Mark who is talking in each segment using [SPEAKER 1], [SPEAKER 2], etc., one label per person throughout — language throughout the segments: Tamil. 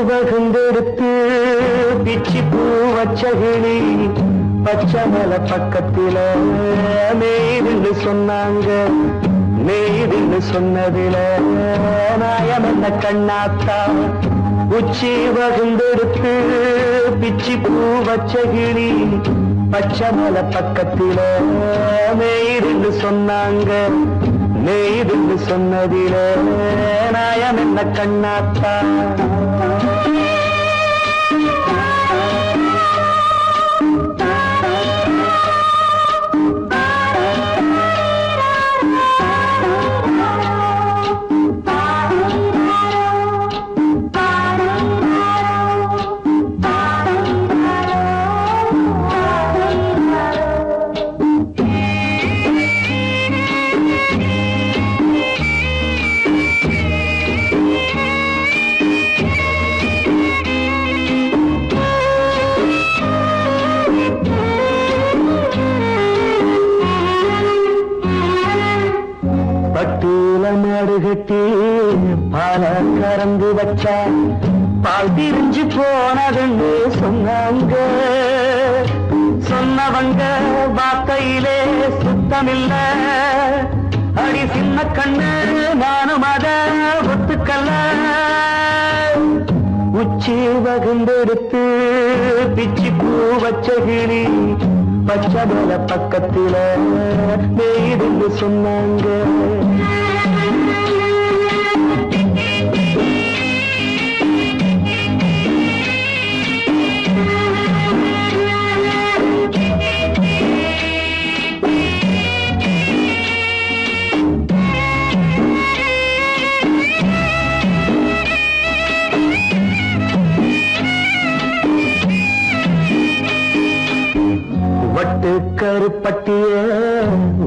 [SPEAKER 1] வகுந்தெடுத்து பிச்சி பூ வச்சகிளி பச்சமல பக்கத்தில மேய்துன்னு சொன்னாங்க. மேய்துன்னு சொன்னதில நாயம் என்ன கண்ணாத்தா. உச்சி வகுந்தெடுத்து பிச்சி பூ வச்சகிளி பச்சமல பக்கத்தில மேய்துன்னு சொன்னாங்க. மேய்துன்னு சொன்னதில நாயம் என்ன கண்ணாத்தா. பட்டியல மாடு கட்டி பால கறந்து வச்சா பால் திரிஞ்சு போனதுன்னு சொன்னாங்க. சொன்னவங்க வார்த்தையிலே சுத்தமில்ல. அடி சின்ன கண்ணு நானும் அத ஒத்துக்கல்ல. உச்சி வகுந்தெடுத்து பிச்சி பூ வச்சகிளி பச்சமல பக்கத்தில மேய்துன்னு சொன்னாங்க. வட்டு கருப்பட்டிய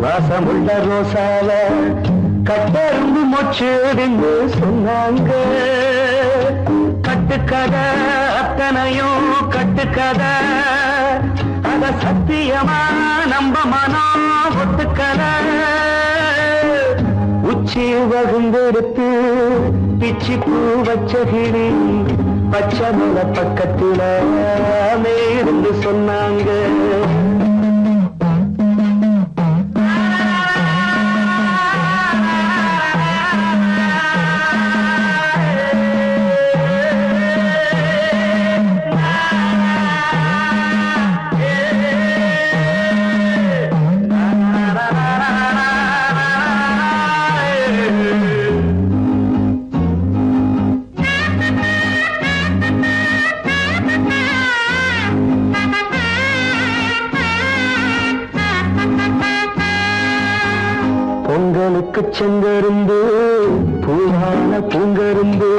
[SPEAKER 1] வாசமுள்ள ரோசாவ கட்டெரும்பு மொச்சுடுன்னு சொன்னாங்க. கட்டுக்கதை அத்தனையும் கட்டுக்கதை. அத சத்தியமா நம்ப மனம் ஒத்துக்கதை. உச்சி வகுந்தெடுத்து பிச்சி பூ வச்சகிளி பச்சமல பக்கத்தில மேய்துன்னு சொன்னாங்க. பொங்கலுக்கு செங்கருந்து பூவான பூங்கருந்து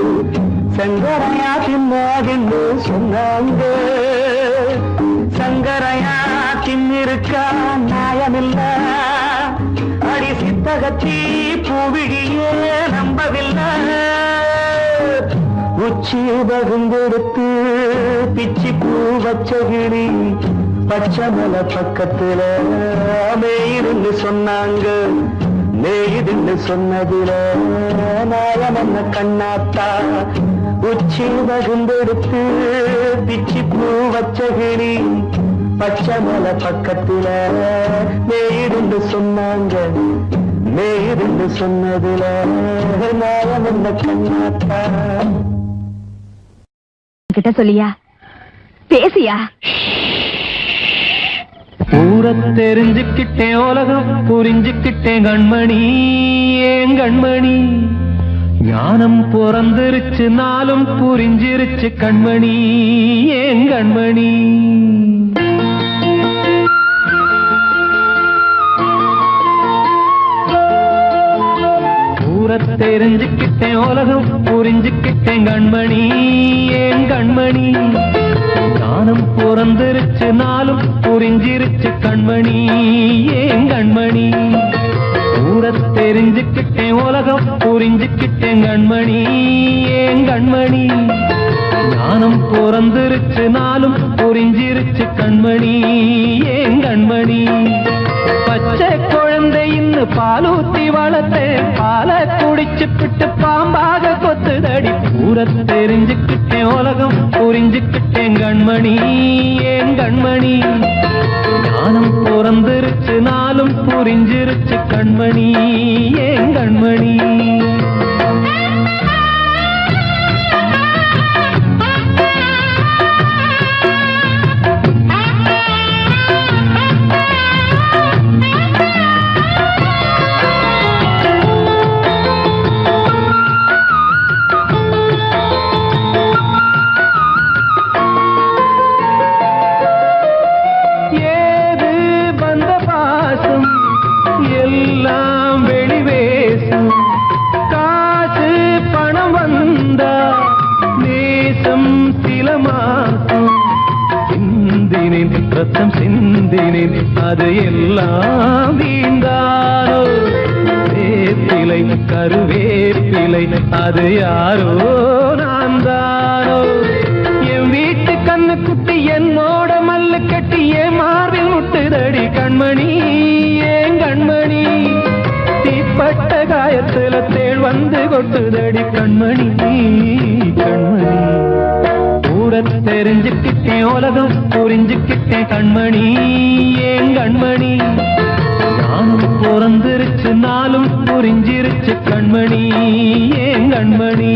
[SPEAKER 1] சங்கரையா தின்னாதுன்னு சொன்னாங்க. சங்கரையா தின்னிருக்கா நியாயமில்ல. அடி சித்தகத்தி பூவிழியே நம்பவில்லை. உச்சி வகுந்தெடுத்து பிச்சி பூ வச்சகிளி பச்சமல பக்கத்தில மேய்துன்னு சொன்னாங்க. மேய்துன்னு சொன்னதில நாயம் என்ன கண்ணாத்தா. உச்சி வகுந்தெடுத்து பிச்சி பூ வச்சகிளி பச்சமல பக்கத்தில மேய்துன்னு சொன்னாங்க. மேய்துன்னு சொன்னதில நாயம் என்ன கண்ணாத்தா.
[SPEAKER 2] கிட்ட சொல்லியா பேசியா?
[SPEAKER 3] ஊரை தெரிஞ்சுக்கிட்டேன், உலகம் புரிஞ்சுக்கிட்டேன் கண்மணி. ஏன் கண்மணி ஞானம் பிறந்திருச்சு, நாளும் புரிஞ்சிருச்சு கண்மணி. ஏன் கண்மணி ஊரை தெரிஞ்சுக்கிட்டேன் உலகம் புரிஞ்சுக்கிட்டேன் கண்மணி ஏன் கண்மணி ஞானம் பிறந்திருச்சு நாளும் புரிஞ்சிருச்சு கண்மணி ஏன் கண்மணி ஊரை தெரிஞ்சுக்கிட்டேன் உலகம் புரிஞ்சுக்கிட்டேன் கண்மணி ஏன் கண்மணி ஞானம் பிறந்திருச்சு நாளும் புரிஞ்சிருச்சு கண்மணி ஏன் கண்மணி பச்சை குழந்தை இன்னும் பாலூத்தி வளர்த்தேன் பாலை குடிச்சு பிட்டு பாம்பாக கொத்துதடி ஊரை தெரிஞ்சுக்கிட்டேன் உலகம் புரிஞ்சுக்கிட்டேன் கண்மணி ஏன் கண்மணி ஞானம் பிறந்திருச்சு நாளும் புரிஞ்சிருச்சு கண்மணி ஏன் கண்மணி ரத்தம் சிந்தினேன் அது எல்லாம் வீந்தாரோ வேப்பிலை கருவேப்பிலை அது யாரோ நான் தானோ என் வீட்டு கண்ணு குட்டி என்னோட மல்லு கட்டி என் மார்பில் முட்டுதடி கண்மணி ஏன் கண்மணி தீப்பட்ட காயத்துல தேள் வந்து கொட்டுதடி கண்மணி கண்மணி தெரிஞ்சுக்கிட்டேன் உலகம் புரிஞ்சுக்கிட்டேன் கண்மணி ஏன் கண்மணி ஞானம் பிறந்திருச்சு நாளும் புரிஞ்சிருச்சு கண்மணி ஏன் கண்மணி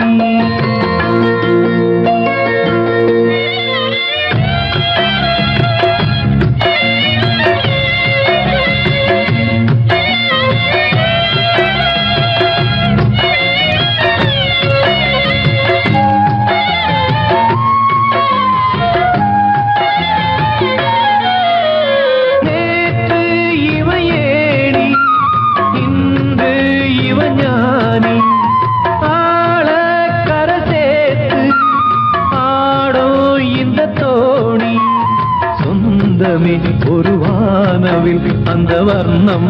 [SPEAKER 3] ஒரு வானவில் அந்த வர்ணம்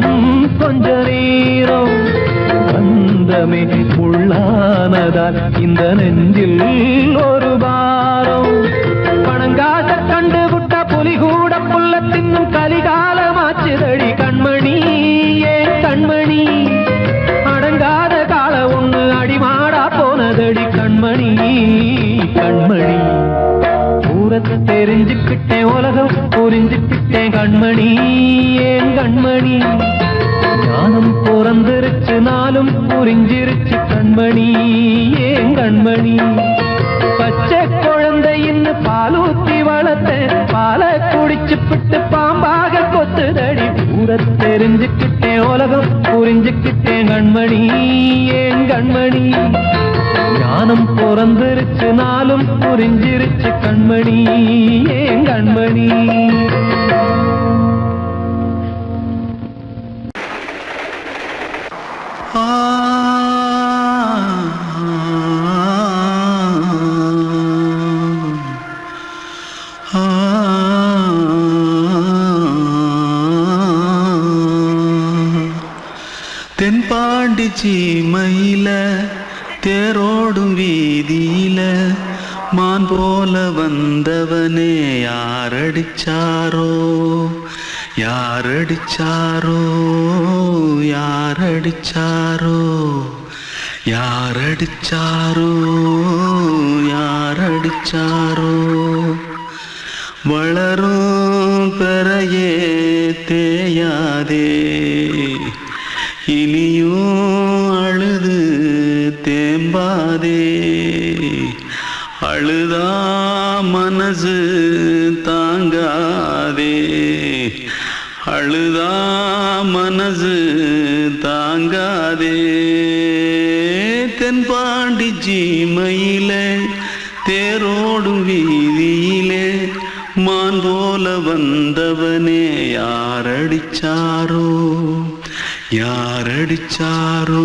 [SPEAKER 3] கொஞ்ச நேரம் வந்தமே உள்ளானதால் இந்த நெஞ்சில் ஒரு பாரம் பணங்காச கண்டு விட்ட புலி கூட புல்ல தின்னும் கலிகாலமாச்சுதடி கண்மணி ஏன் கண்மணி அடங்காத கால ஒண்ணு அடிமாடா போனதடி கண்மணி கண்மணி தெரிஞ்சுக்கிட்டேன் உலகம் புரிஞ்சுக்கிட்டேன் கண்மணி ஏன் கண்மணி ஞானம் பிறந்திருச்சு நாளும் புரிஞ்சிருச்சு கண்மணி ஏன் கண்மணி பச்சை குழந்தை இன்னும் பாலூத்தி வளர்த்தேன் பாலை குடிச்சு பிட்டு பாம்பாக கொத்துதடி ஊரை தெரிஞ்சுக்கிட்டேன் உலகம் புரிஞ்சுக்கிட்டேன் கண்மணி ஏன் கண்மணி ஞானம் பிறந்திருச்சு நாளும் புரிஞ்சிருச்சு கண்மணி ஏன் கண்மணி
[SPEAKER 4] தென்பாண்டி சீமையில தேரோடும் வீதியில மான் போல வந்தவனே யாரடிச்சாரோ யாரடிச்சாரோ யாரடிச்சாரோ யாரடிச்சாரோ யாரடிச்சாரோ வளரும் பெறையே தேயாதே இனியும் அழுது தேம்பாதே அழுதா மனசு தாங்காதே அழுதா மனசு தாங்காதே தென்பாண்டி சீமையிலே தேரோடும் வீதியிலே மான் போல வந்தவனே யாரடிச்சாரோ யாரடிச்சாரோ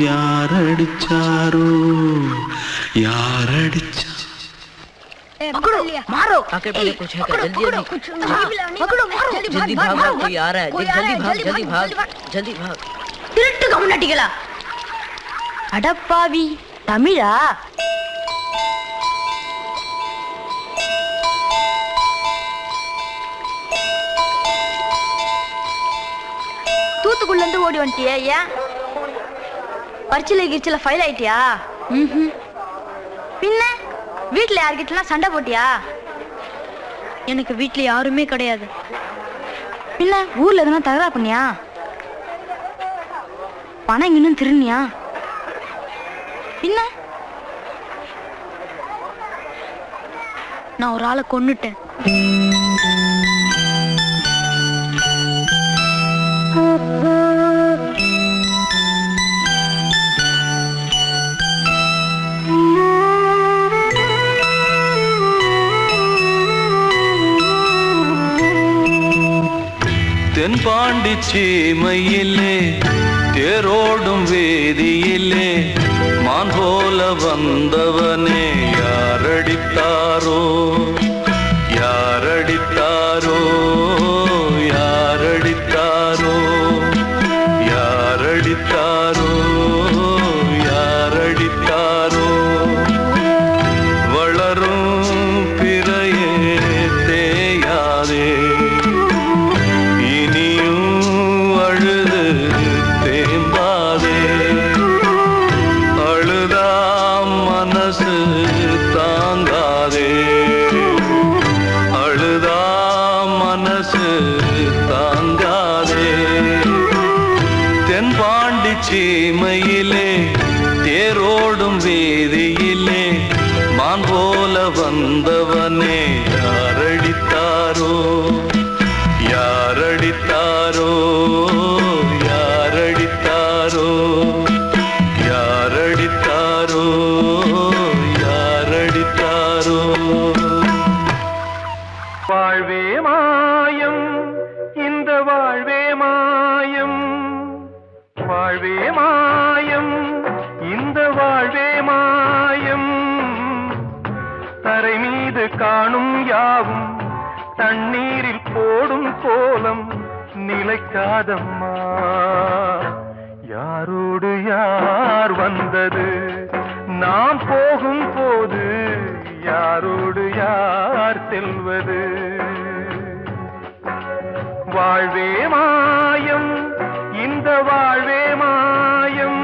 [SPEAKER 4] யாரடிச்சாரோ யாரடிச்சா
[SPEAKER 5] पकड़ो मारो
[SPEAKER 6] आके पहले कुछ है क्या?
[SPEAKER 5] पकड़ो मारो
[SPEAKER 6] जल्दी भाग भाग कोई आ रहा है जल्दी भाग
[SPEAKER 5] திருட்டு கம்முனட்டிகளா அடப்பாவி தமிழா தூத்துக்குள்ள இருந்து ஓடி வந்துட்டியா? ஏன் பரிச்சையில கிரிச்சில ஃபைல் ஆயிட்டியா? பின்ன வீட்டுல யார்கிட்டலாம் சண்டை போட்டியா? எனக்கு வீட்டுல யாருமே கிடையாது. பின்ன ஊர்ல எதுனா தகராறு பண்ணியா? பணம் இன்னும் திருநியா? பின்ன நான் ஒரு ஆளை கொன்னுட்டேன்.
[SPEAKER 4] தென்பாண்டி சீமையிலே தேரோடும் வேதியிலே மான் போல வந்தவனே யாரடித்தாரோ யாரடித்தாரோ யாரடித்தாரோ யாரடித்தாரோ யாரடித்தாரோ வளரும் பிறையே தேயாதே சீமையிலே தேரோடும் வேதியிலே மான் போல வந்தவனே யாரடித்தாரோ யாரடித்தாரோ யாரடித்தாரோ யாரடித்தாரோ யாரடித்தாரோ வாழ்வே மாயம் இந்த வாழ்வே மாயம் வாழ்வே மாயம் இந்த வாழ்வே மாயம் தரை மீது காணும் யாவும் தண்ணீரில் போடும் கோலம் நிலைக்காதம்மா யாரோடு யார் வந்தது நாம் போகும் போது யாரோடு யார் செல்வது வாழ்வே மாயம் இந்த வாழ்வே மாயம்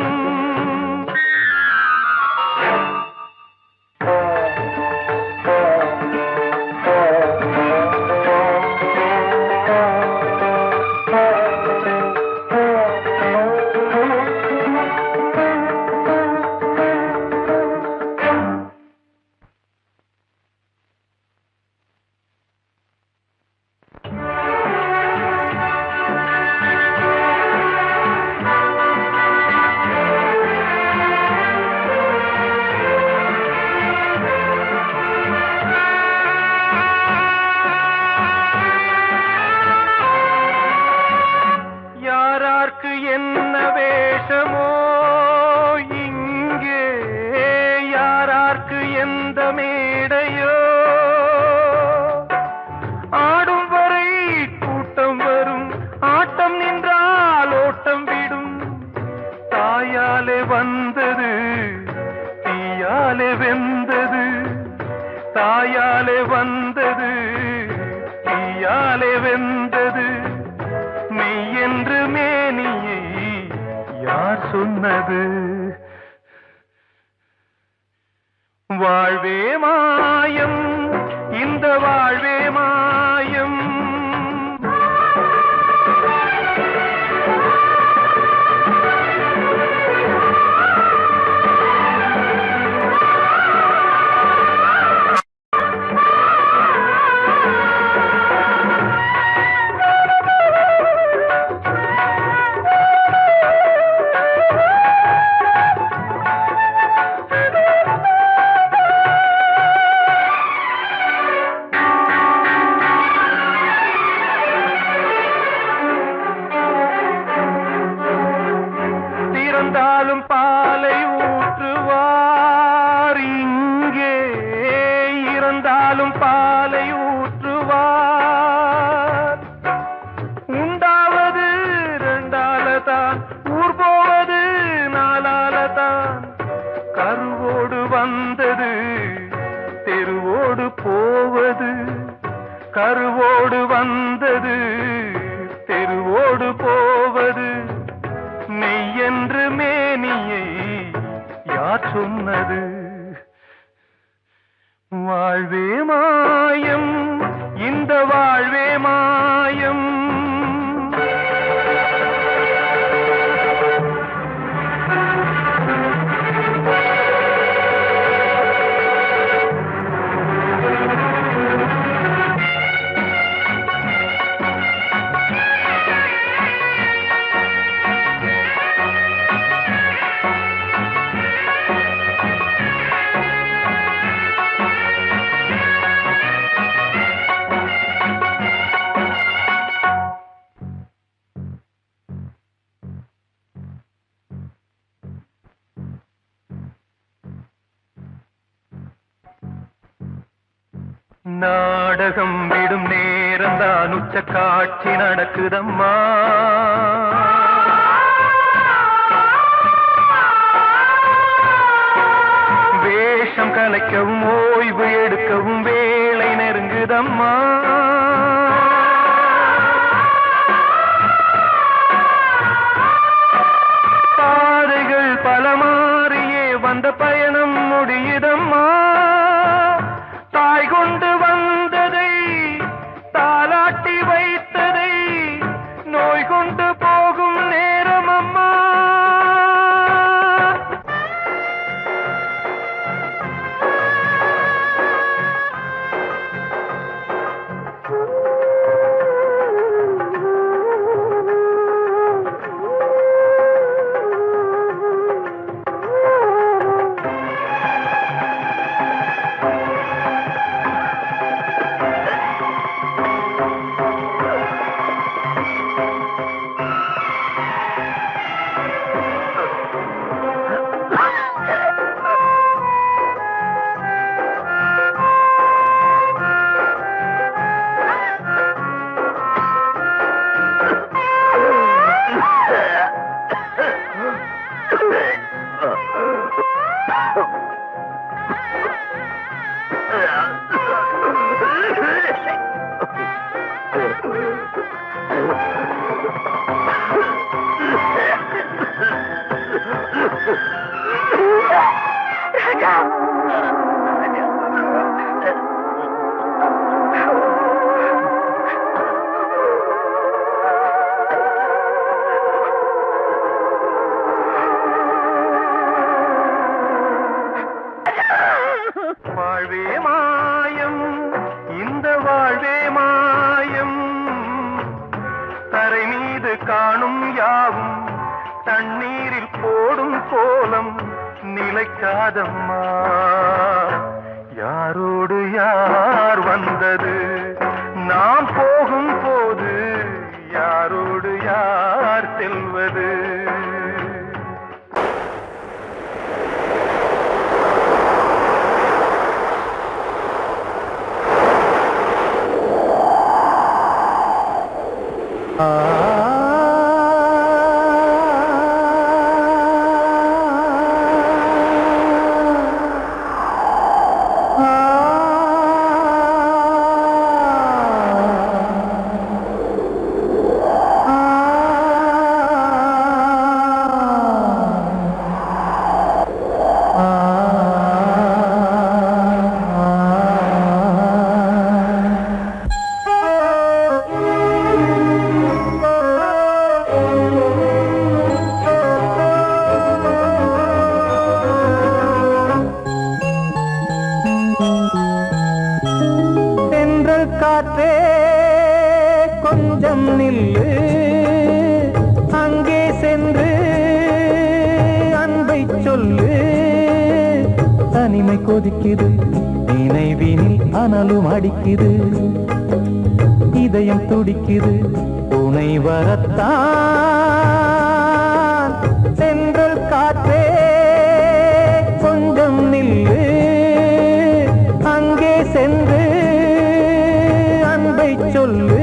[SPEAKER 4] என்ன வேஷமோ இங்கே யாரார்க்கு எந்த மேடையோ ஆடும் வரை கூட்டம் வரும் ஆட்டம் நின்றால் ஓட்டம் விடும் தாயாலே வந்தது தீயாலே வெந்தது தாயாலே வந்தது தீயாலே வெந்தது மெய் என்று மேனியை யார் சொன்னது வாழ்வே மாயம் இந்த வாழ்வே மாயம் பாலும் பாலை ஊற்றுவார். உண்டாவது ரெண்டாலதான், ஊர் போவது நாலாலதான். கருவோடு வந்தது தெருவோடு போவது, கருவோடு வந்தது தெருவோடு போவது. மெய்யென்று மேனியை யார் சொன்னது? வாழ்வே மாயம், இந்த வாழ்வே மாயம். நாடகம் விடும் நேரம்தான் உச்ச காட்சி நடக்குதம்மா. வேஷம் கலைக்கவும் ஓய்வு எடுக்கவும் வேலை நெருங்குதம்மா. பாதைகள் பல மாறியே வந்த பயணம் முடியுதம்மா. தாய் கொண்டு வந்ததை தாலாட்டி வைத்ததை நோய் கொண்டு போகும் நேரம் அம்மா. வாழ்வே மாயம், இந்த வாழ்வே மாயம். தரை மீது காணும் யாவும் தண்ணீரில் போடும் கோலம் நிலைக்காதம்மா. யாரோடு யார் வந்தது நாம் போகும் போது, யாரோடு யார் செல்வது? காற்றே கொஞ்சம் நில்லு, அங்கே சென்று அன்பை சொல்லு. தனிமை கொதிக்குது, நினைவினில் அனலும் அடிக்குது, இதயம் துடிக்குது துணை வரத்தான். சென்றல் காற்றே கொஞ்சம் நில்லு, அங்கே சென்று
[SPEAKER 3] சொல்லு.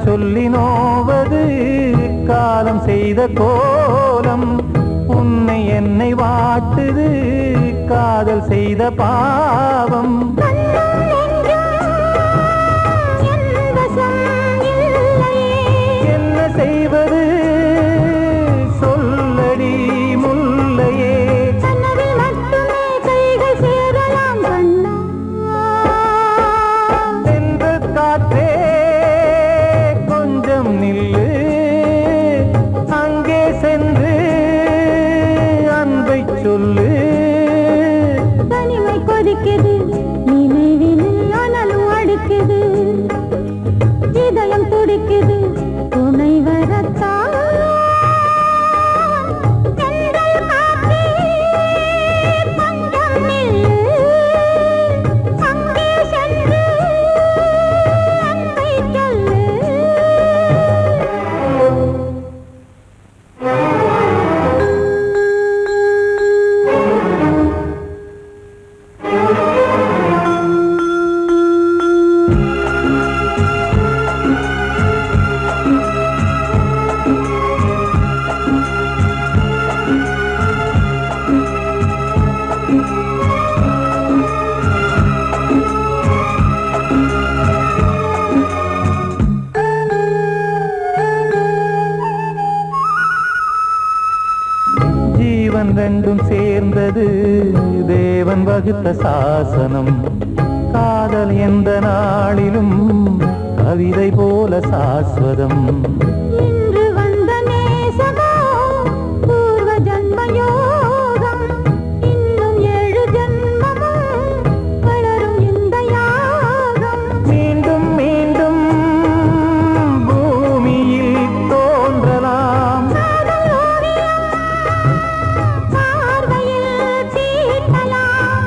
[SPEAKER 3] சொல்லி நோவது காலம் செய்த கோலம், உன்னை என்னை வாட்டுது காதல் செய்த பாவம். என்ன செய்வது சொல்லடி முல்லையே. சென்று காற்றே கொஞ்சம் நில்லு, அங்கே சென்று அன்பை சொல்லு.
[SPEAKER 7] தனிமை கொதிக்குது, நினைவினில் அனலும் அடிக்குது, இதயம் துடிக்குது, துணை வரத்தான். ஜீவன் ரெண்டும் சேர்ந்தது தேவன் வகுத்த சாசனம். காதல் எந்த நாளிலும் கவிதை போல சாஸ்வதம். இன்று வந்த நேசமோ பூர்வ ஜன்மயோகம், இன்னும் 7 ஜன்மமும் வளரும் இந்த யாகம்.
[SPEAKER 3] மீண்டும் மீண்டும் பூமியில் தோன்றலாம்,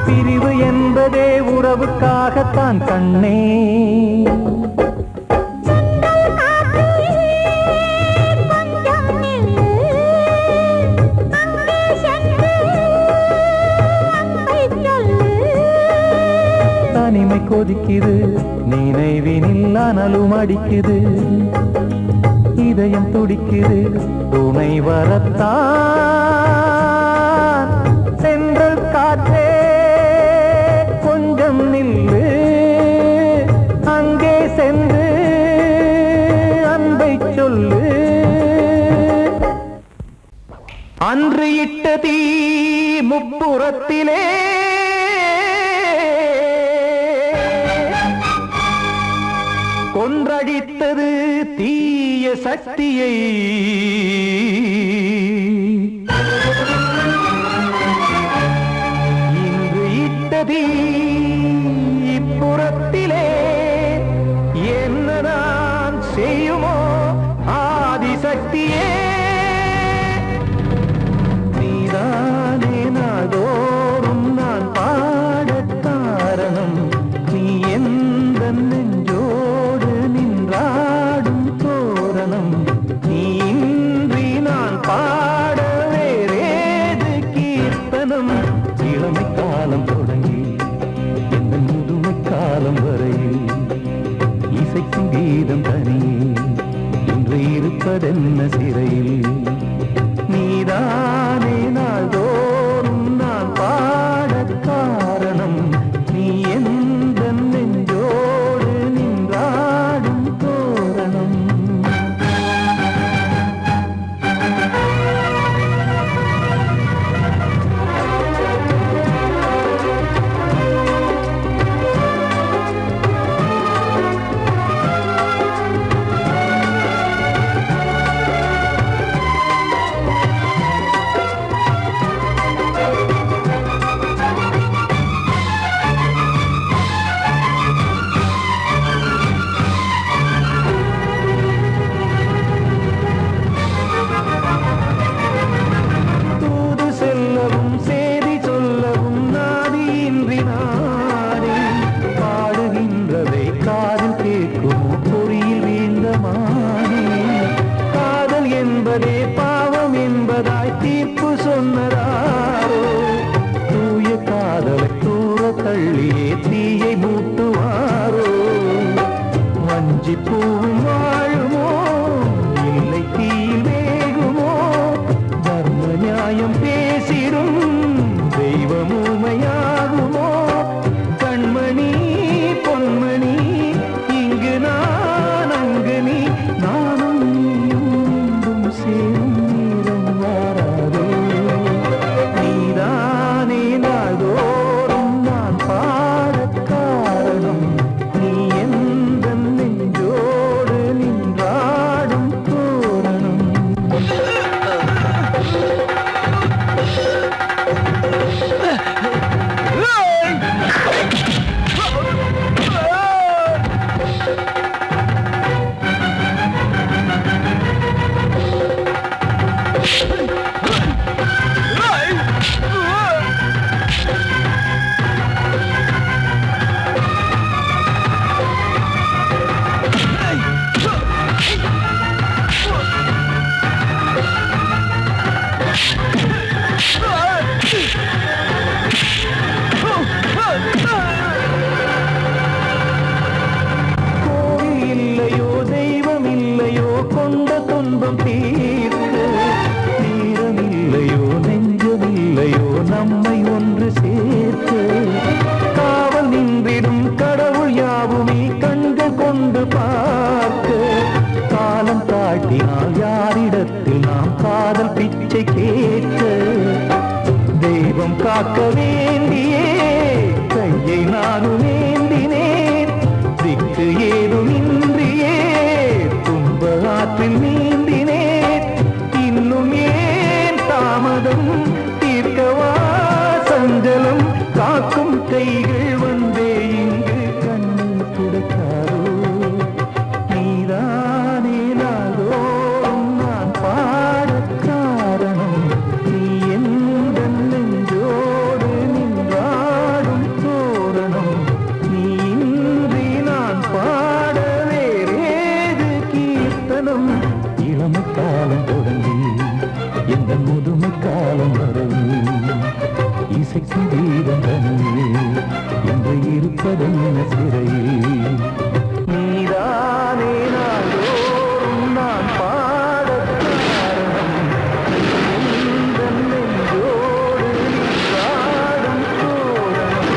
[SPEAKER 3] பிரிவு என்பதே உறவுக்காகத்தான் கண்ணே. தனிமை கொதிக்குது, நினைவினில் அனலும் அடிக்குது, இதயம் துடிக்குது, துணை வரத்தான். சென்றல் காற்றே கொஞ்சம் நில்லு, அங்கே சென்று அன்பை சொல்லு. அன்று இட்ட தீ முப்புறத்திலே கொன்றடித்தது தீய சக்தியை. இன்று இட்டதீ இப்புறத்திலே என்னதான் செய்யுமோ ஆதிசக்தியே. நீதானே நாள்தோறும் நான் பாட காரணம், நீ எந்த நெஞ்சோடு நின்றாடும் தோரணம். நீ இன்றி
[SPEAKER 7] பாவம் என்பதாய் தீர்ப்பு சொன்னதாரோ தூய காதலை தூர தள்ளியே தீயை மூட்டுவாரோ வஞ்சி பூவும் வாழுமோ இல்லை தீயில் வேகுமோ தர்ம நியாயம் பேசிடும் தெய்வம் ஊமையாகுமோ கண்மணி பொன்மணி இங்கு நான் அங்கு நீ நானும் நீயும் மீண்டும் சேரும் நேரம் வாராதோ நீதானே நாள்தோறும் நான் பாடக் காரணம் நீ எந்த நெஞ்சோடு நின்றாடும் தோரணம் கோயில் இல்லையோ தெய்வம் இல்லையோ கொண்ட துன்பம் தீர்க்க நேரம் இல்லையோ நெஞ்சம் இல்லையோ நம்மை ஒன்று சேர்க்க காவல் நின்றிடும் கடவுள் யாவுமே கண்கள் கொண்டு பார்க்க காலம் காட்டினால் யாரிடத்தில் நாம் காதல் பிச்சை கேட்க தெய்வம் காக்க வேண்டியே கையை நானும் ஏந்தினேன் திக்கு ஏதும் இன்றியே துன்ப ஆற்றில் நீந்தினேன் இன்னும் ஏன் தாமதம் தீர்க்கவா சஞ்சலம் காக்கும் கைகள் வந்தே இங்கு கண்ணீர் துடைக்காதோ நீதானே நாள்தோறும் நான் பாடக் காரணம் நீ எந்த நெஞ்சோடு நின்றாடும் தோரணம் நீ இன்றி நான் பாட வேறேது கீர்த்தனம் இளமை காலம் தொடங்கி எந்த முதுமை காலம் வரையில் இசைக்கு வீதம் தனியே என்று இருப்பதென்ன சிறையில் நீதானே நாள்தோறும் நான் பாடக் காரணம் எந்த நெஞ்சோடு நின்றாடும் தோரணம்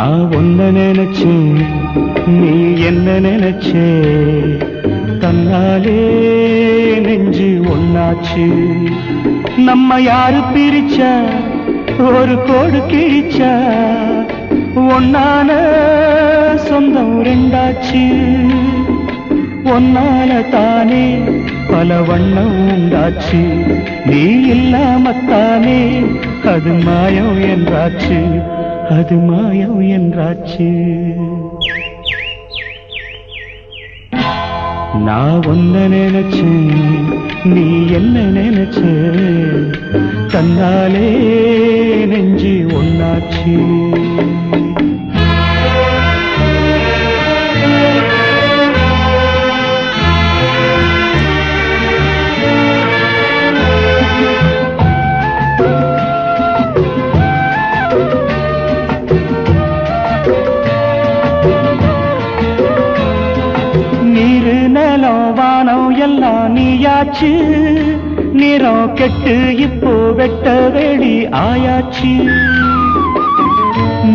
[SPEAKER 1] நான் ஒன்ன நினைச்சேன், நீ என்ன நினைச்சே, தன்னாலே நெஞ்சு ஒன்னாச்சு. நம்ம யாரு பிரிச்சா, ஒரு கோடு கிழிச்சா, ஒன்னான சொந்தம் ரெண்டாச்சு. ஒன்னால தானே பல வண்ணம் உண்டாச்சு. நீ இல்லாமத்தானே அது மாயம் என்றாச்சு, அது மாயம் என்றாச்சு. நான் ஒன்ன நினைச்சேன், நீ என்ன நினைச்ச, தன்னாலே நெஞ்சு ஒன்னாச்சு. எல்லாம் நீயாச்சு. நிறம் கெட்டு இப்போ வெட்ட வெளி ஆயாச்சு.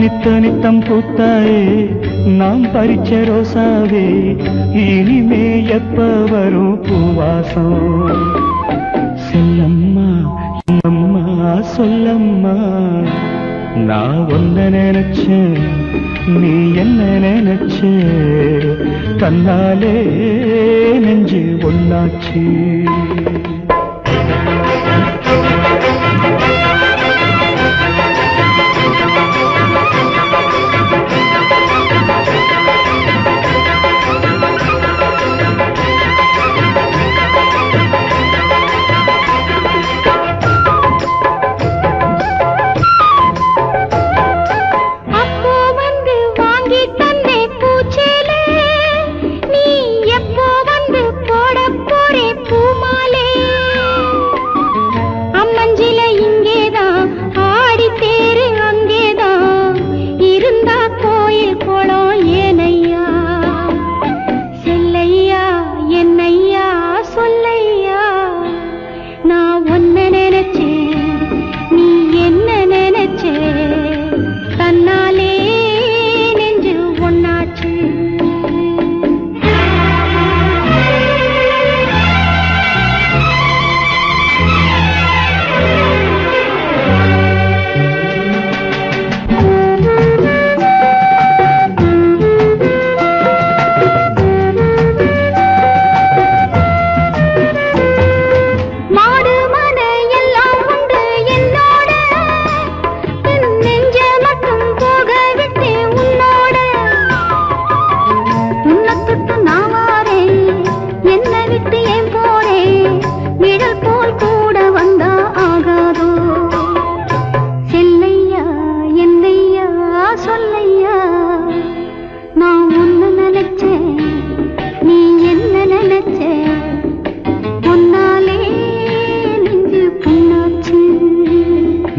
[SPEAKER 1] நித்த நித்தம் பூத்தாயே நாம் பறிச்ச ரோசாவே, இனிமே எப்ப வரும் பூவாசம். செல்லம்மா அம்மா சொல்லம்மா, நான் ஒன்ன நினைச்சேன், நீ என்ன நினைச்ச, தன்னாலே நெஞ்சு ஒன்னாச்சு.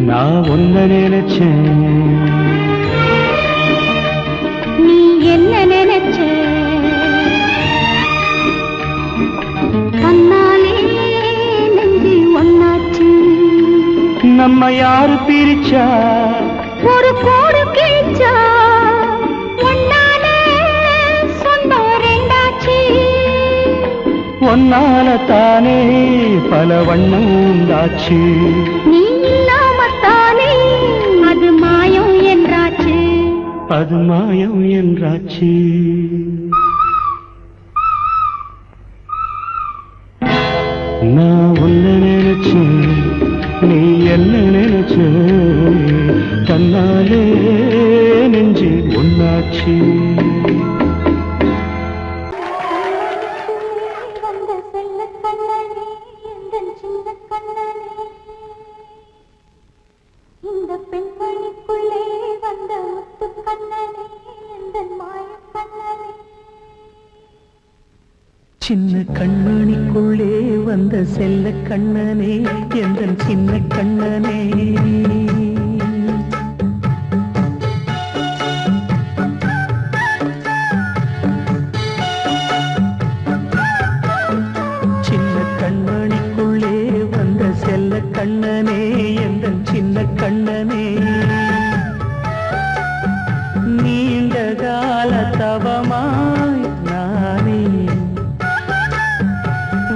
[SPEAKER 1] நான் ஒன்ன நினைச்சேன்,
[SPEAKER 5] நீ என்ன நினைச்ச, தன்னாலே நெஞ்சு ஒன்னாச்சு.
[SPEAKER 1] நம்ம யாரு பிரிச்சா,
[SPEAKER 5] ஒரு கோடு கிழிச்சா, ஒன்னாலே சொந்தம் ரெண்டாச்சு.
[SPEAKER 1] ஒன்னால தானே பல வண்ணம் உண்டாச்சு.
[SPEAKER 5] நீ இல்லாமத்தானே அது மாயம் என்றாச்சு,
[SPEAKER 1] அது மாயம் என்றாச்சு. நான் ஒன்ன நினைச்சேன், நீ என்ன நினைச்ச, தன்னாலே நெஞ்சு ஒன்னாச்சு.
[SPEAKER 5] இந்த பெண்மணிக்குள்ளே வந்த முத்து கண்ணனே, இந்த மாய கண்ணனே.
[SPEAKER 3] சின்ன கண்மணிக்குள்ளே வந்த செல்ல கண்ணனே, எந்தன் சின்ன கண்ணனே. சின்ன கண்மணிக்குள்ளே வந்த செல்ல கண்ணனே, எந்தன் சின்ன கண்ணனே. கால தவமாய் நானே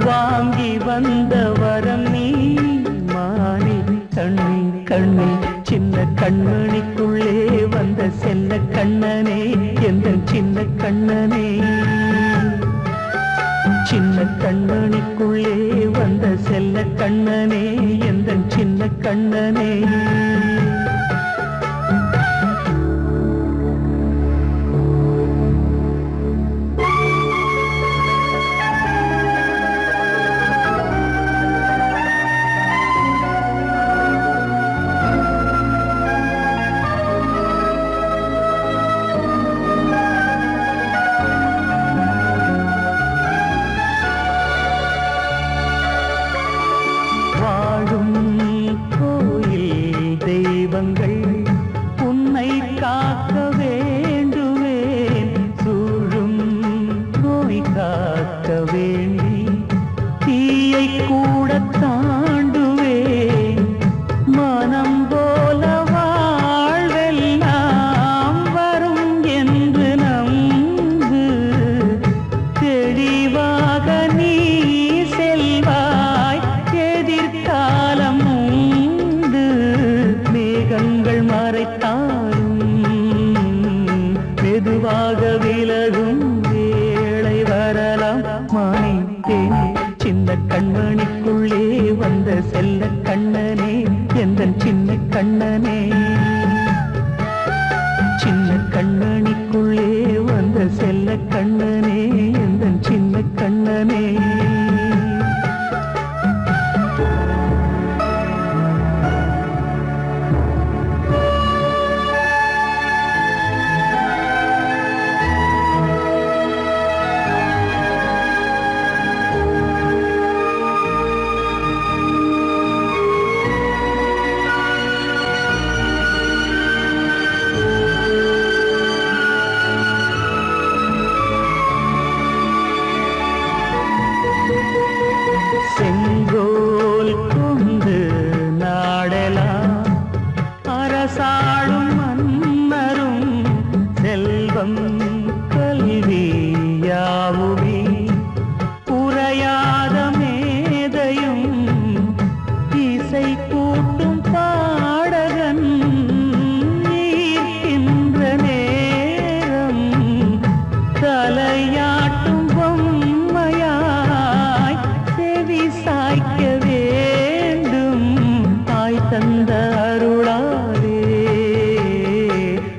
[SPEAKER 3] வாங்கி வந்த வரம் நீ மானே கண்ணே கண்ணே சின்ன கண்மணிக்குள்ளே வந்த செல்ல கண்ணனே எந்த சின்ன கண்ணனே சின்ன கண்மணிக்குள்ளே வந்த செல்ல கண்ணனே எந்த சின்ன கண்ணனே உன்னை காக்க வேண்டுவேன் சூழும் நோய் காக்க வேண்டி தீயை கூட தாண்டுவேன் மனம் போல வாழ்வெல்லாம் வரும் என்று நம்பு தெளிவாக நீ செல்வாய் எதிர்காலம் மேகங்கள் மறைத்தாலும் மெதுவாக விலகும் வேளை வரலாம் மானே தேனே சின்ன கண்மணிக்குள்ளே வந்த செல்ல கண்ணனே எந்த சின்ன கண்ணனே சின்ன கண்மணிக்குள்ளே வந்த செல்ல கண்ணனே எந்த சின்ன கண்ணனே செங்கோல் கொண்டு நாடலாம் அரசாளும் மன்னரும் செல்வம் கல்வியாவுமே உரையாத மேதையும் இசை கூட்டும் பாடகன் ஈர்க்கின்ற நேரம் தலையாட்டும் பொம்மையாய் சாய்க்க வேண்டும் தாய் தந்த அருளாலே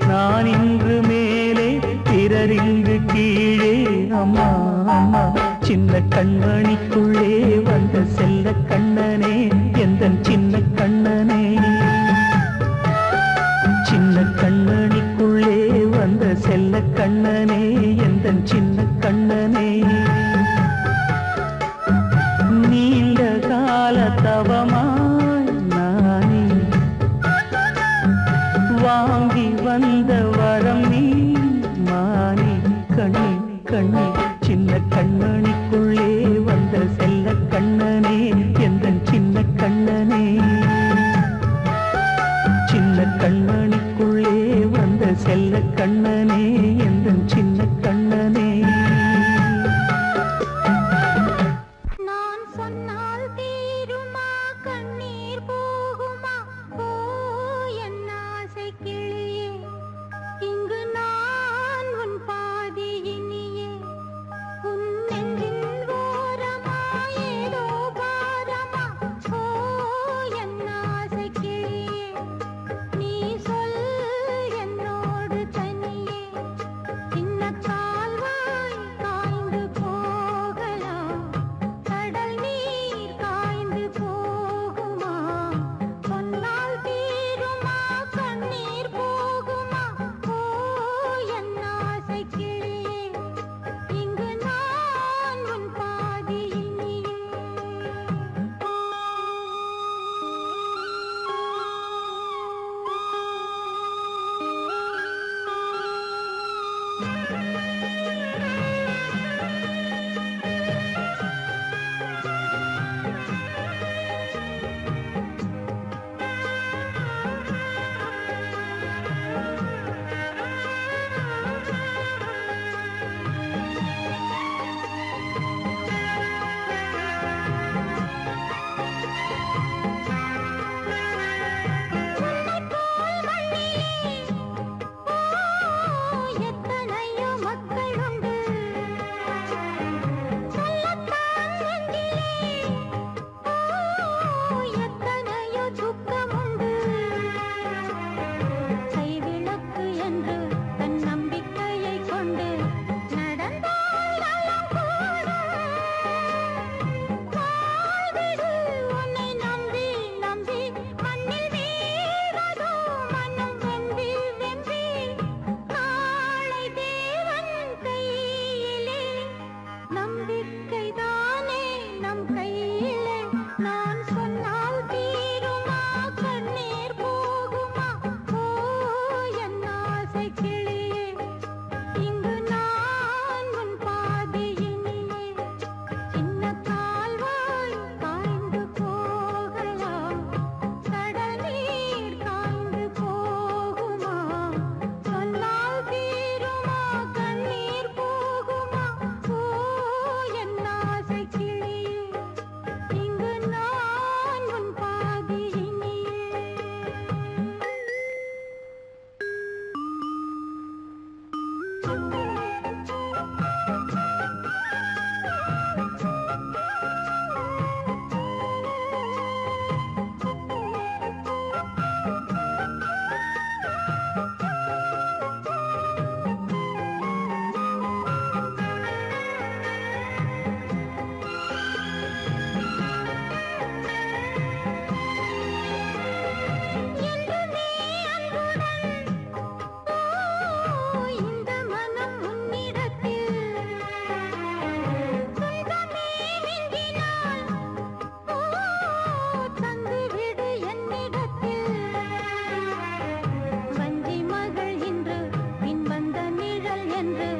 [SPEAKER 3] நான் இன்று மேலே பிறரிங்கு கீழே அம்மா அம்மா சின்ன கண்மணிக்குள்ளே வந்த செல்ல கண்ணனே எந்த சின்ன கண்ணனே சின்ன கண்மணிக்குள்ளே வந்த செல்ல கண்ணனே எந்த சின்ன கண்ணனே நீண்ட கால தவமாய் நானே வாங்கி வந்த வரம் நீ மானே கண்ணே கண்ணே சின்ன கண்மணிக்குள்ளே வந்த செல்ல கண்ணனே எந்த சின்ன கண்ணனே சின்ன கண்மணிக்குள்ளே வந்த செல்ல கண்ணனே எந்த சின்ன கண்ணனே
[SPEAKER 5] சின்ன எத்தனையோ மக்கள் உண்டு சொல்லத்தான் நெஞ்சிலே எத்தனையோ துக்கம் உண்டு கைவிளக்கு என்று தன் நம்பிக்கையை கொண்டு நடந்தால் நலம் கூடும். வாழ்விடு உன்னை நம்பி நம்பி மண்ணில் வீழதோ மனம் வெம்பி வெம்பி நாளை தேவன் கையிலே நம்பிக்கைதானே நம் கையிலே நான் சொன்னால் தீருமா கண்ணீர் போகுமா ஓ என் ஆசை கிளியே இங்கு நான் உன் பாதையினிலே சின்ன கால்வாய் காய்ந்து போகலாம் கடல் நீர் காய்ந்து போகுமா சொன்னால் தீருமா கண்ணீர் போகுமா ஓ என் ஆசை கிளியே இங்கு நான் உன் பாதையினிலே என்றுமே அன்புடன் இந்த மனம் உன்னிடத்தில் சொந்தமே மிஞ்சினால் தந்துவிடு என்னிடத்தில் வஞ்சி மகள் இன்று பின் வந்த நிழல் என்று